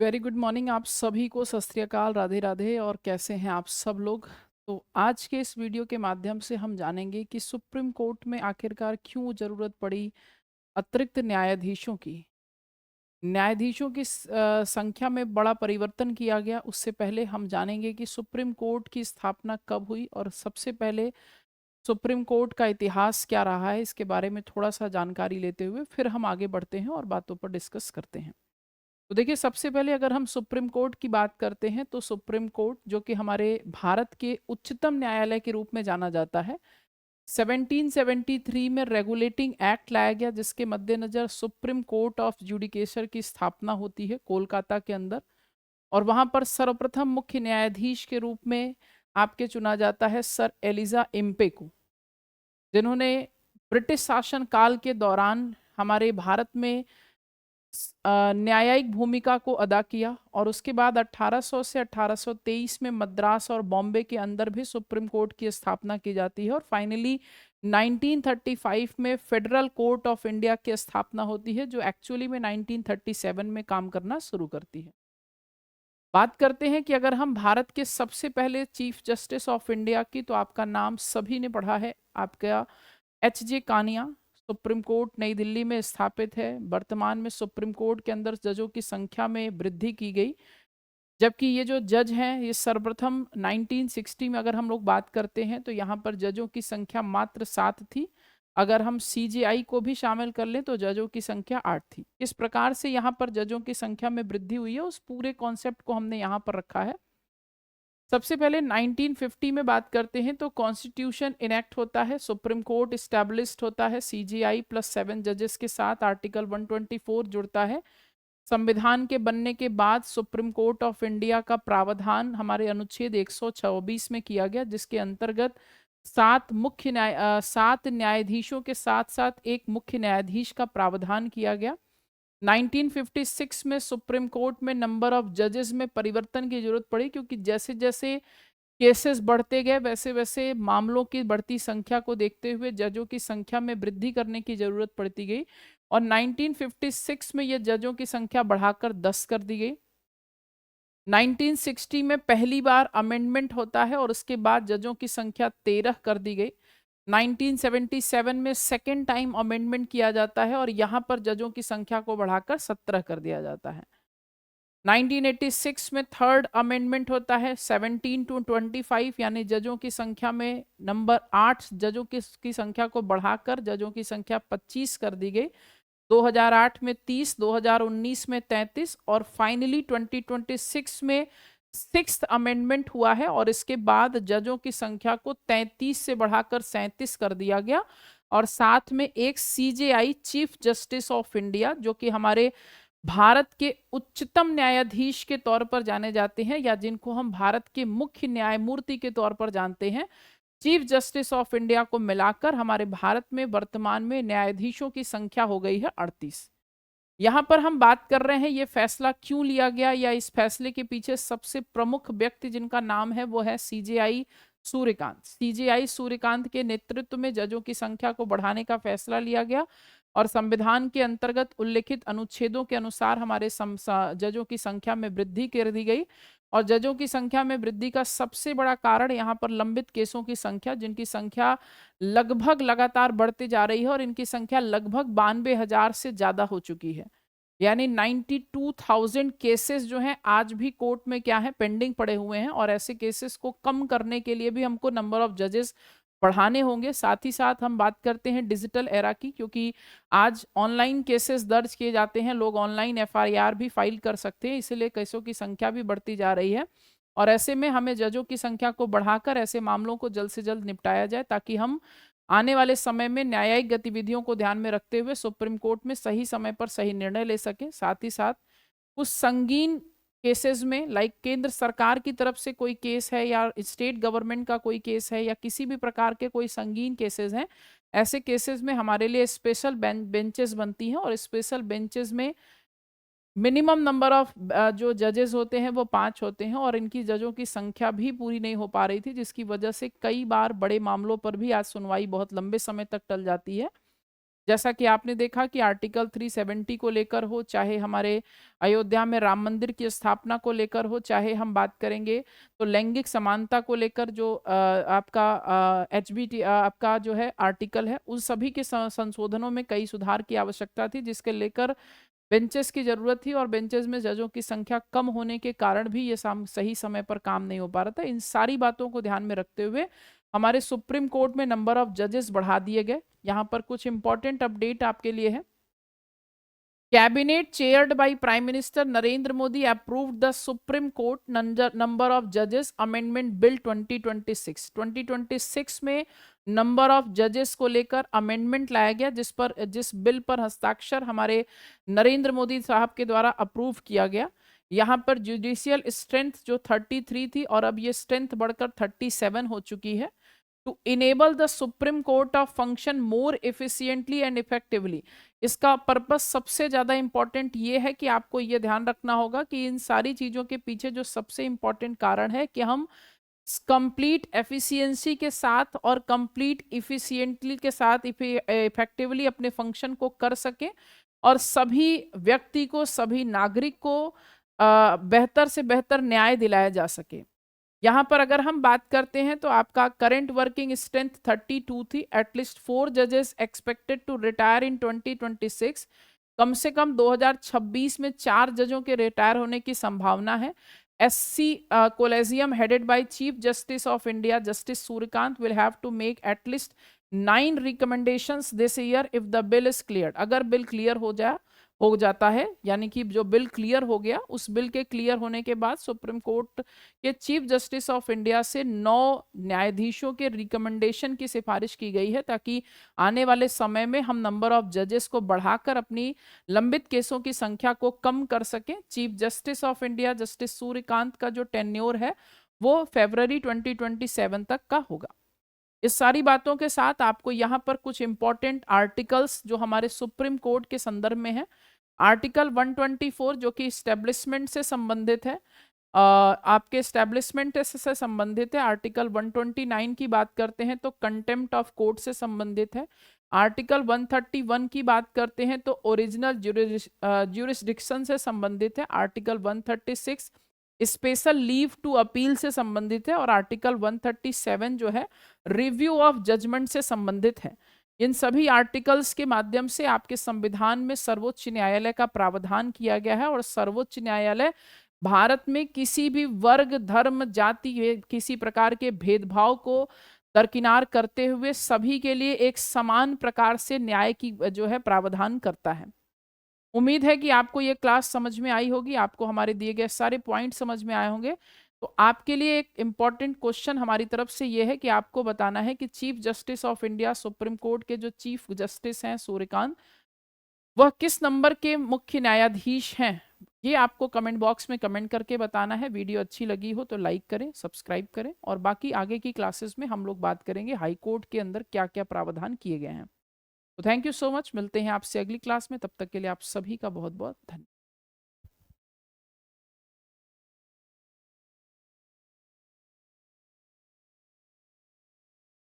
Very good morning आप सभी को। सत श्री अकाल, राधे राधे। और कैसे हैं आप सब लोग? तो आज के इस वीडियो के माध्यम से हम जानेंगे कि सुप्रीम कोर्ट में आखिरकार क्यों ज़रूरत पड़ी अतिरिक्त न्यायाधीशों की। न्यायाधीशों की संख्या में बड़ा परिवर्तन किया गया। उससे पहले हम जानेंगे कि सुप्रीम कोर्ट की स्थापना कब हुई और सबसे पहले सुप्रीम कोर्ट का इतिहास क्या रहा है, इसके बारे में थोड़ा सा जानकारी लेते हुए फिर हम आगे बढ़ते हैं और बातों पर डिस्कस करते हैं। तो देखिए, सबसे पहले अगर हम सुप्रीम कोर्ट की बात करते हैं तो सुप्रीम कोर्ट, जो कि हमारे भारत के उच्चतम न्यायालय के रूप में जाना जाता है, 1773 में रेगुलेटिंग एक्ट लाया गया, जिसके मद्देनजर सुप्रीम कोर्ट ऑफ जुडिकेचर की स्थापना होती है कोलकाता के अंदर। और वहां पर सर्वप्रथम मुख्य न्यायाधीश के रूप में आपके चुना जाता है सर एलिजा इम्पे को, जिन्होंने ब्रिटिश शासन काल के दौरान हमारे भारत में न्यायिक भूमिका को अदा किया। और उसके बाद 1800 से 1823 में मद्रास और बॉम्बे के अंदर भी सुप्रीम कोर्ट की स्थापना की जाती है। और फाइनली 1935 में फेडरल कोर्ट ऑफ इंडिया की स्थापना होती है, जो एक्चुअली में 1937 में काम करना शुरू करती है। बात करते हैं कि अगर हम भारत के सबसे पहले चीफ जस्टिस ऑफ इंडिया की, तो आपका नाम सभी ने पढ़ा है, आपका H.J. कानिया। सुप्रीम कोर्ट नई दिल्ली में स्थापित है। वर्तमान में सुप्रीम कोर्ट के अंदर जजों की संख्या में वृद्धि की गई, जबकि ये जो जज हैं ये सर्वप्रथम 1960 में अगर हम लोग बात करते हैं तो यहाँ पर जजों की संख्या मात्र 7 थी। अगर हम CJI को भी शामिल कर लें तो जजों की संख्या 8 थी। इस प्रकार से यहाँ पर जजों की संख्या में वृद्धि हुई है, उस पूरे कॉन्सेप्ट को हमने यहाँ पर रखा है। सबसे पहले 1950 में बात करते हैं तो कॉन्स्टिट्यूशन इनेक्ट होता है, सुप्रीम कोर्ट इस्टेब्लिश्ड होता है CJI प्लस 7 जजेस के साथ, आर्टिकल 124 जुड़ता है। संविधान के बनने के बाद सुप्रीम कोर्ट ऑफ इंडिया का प्रावधान हमारे अनुच्छेद 124 में किया गया, जिसके अंतर्गत 7 न्यायाधीशों के साथ साथ एक मुख्य न्यायाधीश का प्रावधान किया गया। 1956 में सुप्रीम कोर्ट में नंबर ऑफ जजेस में परिवर्तन की जरूरत पड़ी, क्योंकि जैसे जैसे केसेस बढ़ते गए वैसे वैसे मामलों की बढ़ती संख्या को देखते हुए जजों की संख्या में वृद्धि करने की जरूरत पड़ती गई। और 1956 में यह जजों की संख्या बढ़ाकर 10 कर दी गई। 1960 में पहली बार अमेंडमेंट होता है और उसके बाद जजों की संख्या 13 कर दी गई। 1977 में सेकेंड टाइम अमेंडमेंट किया जाता है और यहाँ पर जजों की संख्या को बढ़ाकर 17 कर दिया जाता है। 1986 में थर्ड अमेंडमेंट होता है, 17 to 25, यानी जजों की संख्या में नंबर 8 जजों की संख्या को बढ़ाकर जजों की संख्या 25 कर दी गई। 2008 में 30, 2019 में 33 और फाइनली 2026 में सिक्स्थ अमेंडमेंट हुआ है और इसके बाद जजों की संख्या को 33 से बढ़ाकर 37 कर दिया गया। और साथ में एक CJI chief justice of India, जो कि हमारे भारत के उच्चतम न्यायाधीश के तौर पर जाने जाते हैं, या जिनको हम भारत के मुख्य न्यायमूर्ति के तौर पर जानते हैं, चीफ जस्टिस ऑफ इंडिया को मिलाकर हमारे भारत में वर्तमान में न्यायाधीशों की संख्या हो गई है 38। यहाँ पर हम बात कर रहे हैं ये फैसला क्यों लिया गया, या इस फैसले के पीछे सबसे प्रमुख व्यक्ति जिनका नाम है वो है CJI सूर्यकांत। CJI सूर्यकांत के नेतृत्व में जजों की संख्या को बढ़ाने का फैसला लिया गया और संविधान के अंतर्गत उल्लिखित अनुच्छेदों के अनुसार हमारे जजों की संख्या में वृद्धि कर दी गई। और जजों की संख्या में वृद्धि का सबसे बड़ा कारण यहाँ पर लंबित केसों की संख्या, जिनकी संख्या लगभग लगातार बढ़ती जा रही है और इनकी संख्या लगभग 92,000 से ज्यादा हो चुकी है। यानी 92,000 केसेस जो हैं आज भी कोर्ट में क्या है, पेंडिंग पड़े हुए हैं। और ऐसे केसेस को कम करने के लिए भी हमको नंबर ऑफ जजेस बढ़ाने होंगे। साथ ही साथ हम बात करते हैं डिजिटल एरा की, क्योंकि आज ऑनलाइन केसेस दर्ज किए जाते हैं, लोग ऑनलाइन FIR भी फाइल कर सकते हैं, इसलिए केसों की संख्या भी बढ़ती जा रही है। और ऐसे में हमें जजों की संख्या को बढ़ाकर ऐसे मामलों को जल्द से जल्द निपटाया जाए, ताकि हम आने वाले समय में न्यायिक गतिविधियों को ध्यान में रखते हुए सुप्रीम कोर्ट में सही समय पर सही निर्णय ले सकें। साथ ही साथ कुछ संगीन केसेस में, लाइक केंद्र सरकार की तरफ से कोई केस है या स्टेट गवर्नमेंट का कोई केस है या किसी भी प्रकार के कोई संगीन केसेस हैं, ऐसे केसेस में हमारे लिए स्पेशल बेंचेस बनती हैं। और स्पेशल बेंचेस में मिनिमम नंबर ऑफ जो जजेस होते हैं वो 5 होते हैं, और इनकी जजों की संख्या भी पूरी नहीं हो पा रही थी, जिसकी वजह से कई बार बड़े मामलों पर भी आज सुनवाई बहुत लंबे समय तक टल जाती है। जैसा कि आपने देखा कि आर्टिकल 370 को लेकर हो, चाहे हमारे अयोध्या में राम मंदिर की स्थापना को लेकर हो, चाहे हम बात करेंगे तो लैंगिक समानता को लेकर जो आपका HBT आपका जो है आर्टिकल है, उन सभी के संशोधनों में कई सुधार की आवश्यकता थी, जिसके लेकर बेंचेस की जरूरत थी और बेंचेस में जजों की संख्या कम होने के कारण भी ये सही समय पर काम नहीं हो पा रहा था। इन सारी बातों को ध्यान में रखते हुए हमारे सुप्रीम कोर्ट में नंबर ऑफ जजेस बढ़ा दिए गए। यहाँ पर कुछ इंपॉर्टेंट अपडेट आपके लिए है। Cabinet chaired by prime minister Narendra Modi approved the supreme court number of जजेस अमेंडमेंट बिल 2026। 2026 में नंबर ऑफ जजेस को लेकर अमेंडमेंट लाया गया, जिस बिल पर हस्ताक्षर हमारे नरेंद्र मोदी साहब के द्वारा अप्रूव किया गया। यहाँ पर जुडिशियल स्ट्रेंथ जो 33 थी और अब ये स्ट्रेंथ बढ़कर 37 हो चुकी है। To enable the supreme court of function more efficiently and effectively. इसका पर्पस सबसे ज्यादा इंपॉर्टेंट ये है कि आपको ये ध्यान रखना होगा कि इन सारी चीजों के पीछे जो सबसे इंपॉर्टेंट कारण है कि हम कंप्लीट एफिशिएंसी के साथ और कंप्लीट इफिशिएंटली के साथ इफेक्टिवली अपने फंक्शन को कर सके और सभी व्यक्ति को, सभी नागरिक को बेहतर से बेहतर न्याय दिलाया जा सके। यहाँ पर अगर हम बात करते हैं तो आपका करंट वर्किंग स्ट्रेंथ 32 थी। एटलीस्ट 4 जजेस एक्सपेक्टेड टू रिटायर इन 2026। कम से कम 2026 में 4 जजों के रिटायर होने की संभावना है। SC collegium headed by chief justice of India justice Suryakant will have to make at least 9 recommendations this year if the bill is clear. अगर बिल क्लियर हो जाता है, यानी कि जो बिल क्लियर हो गया, उस बिल के क्लियर होने के बाद सुप्रीम कोर्ट के चीफ जस्टिस ऑफ इंडिया से 9 न्यायाधीशों के रिकमेंडेशन की सिफारिश की गई है, ताकि आने वाले समय में हम नंबर ऑफ जजेस को बढ़ाकर अपनी लंबित केसों की संख्या को कम कर सकें। Chief justice of India justice Suryakant का जो टेन्योर है वो फरवरी 2027 तक का होगा। इस सारी बातों के साथ आपको यहाँ पर कुछ इंपॉर्टेंट आर्टिकल्स जो हमारे सुप्रीम कोर्ट के संदर्भ में है। आर्टिकल 124 जो कि स्टैब्लिशमेंट से संबंधित है, आपके स्टैब्लिशमेंट से संबंधित है। आर्टिकल 129 की बात करते हैं तो कंटेम्प्ट ऑफ कोर्ट से संबंधित है। आर्टिकल 131 की बात करते हैं तो ओरिजिनल ज्यूरिसडिक्शन से संबंधित है। Article 136 special leave to appeal से संबंधित है और आर्टिकल 137 जो है रिव्यू ऑफ जजमेंट से संबंधित है। इन सभी आर्टिकल्स के माध्यम से आपके संविधान में सर्वोच्च न्यायालय का प्रावधान किया गया है और सर्वोच्च न्यायालय भारत में किसी भी वर्ग, धर्म, जाति, किसी प्रकार के भेदभाव को दरकिनार करते हुए सभी के लिए एक समान प्रकार से न्याय की जो है प्रावधान करता है। उम्मीद है कि आपको ये क्लास समझ में आई होगी, आपको हमारे दिए गए सारे पॉइंट समझ में आए होंगे। तो आपके लिए एक इम्पॉर्टेंट क्वेश्चन हमारी तरफ से ये है कि आपको बताना है कि chief justice of India supreme court के जो चीफ जस्टिस हैं सूर्यकांत, वह किस नंबर के मुख्य न्यायाधीश हैं। ये आपको कमेंट बॉक्स में कमेंट करके बताना है। वीडियो अच्छी लगी हो तो लाइक करें, सब्सक्राइब करें और बाकी आगे की क्लासेस में हम लोग बात करेंगे हाई कोर्ट के अंदर क्या क्या प्रावधान किए गए हैं। तो थैंक यू सो मच, मिलते हैं आपसे अगली क्लास में। तब तक के लिए आप सभी का बहुत बहुत धन्यवाद।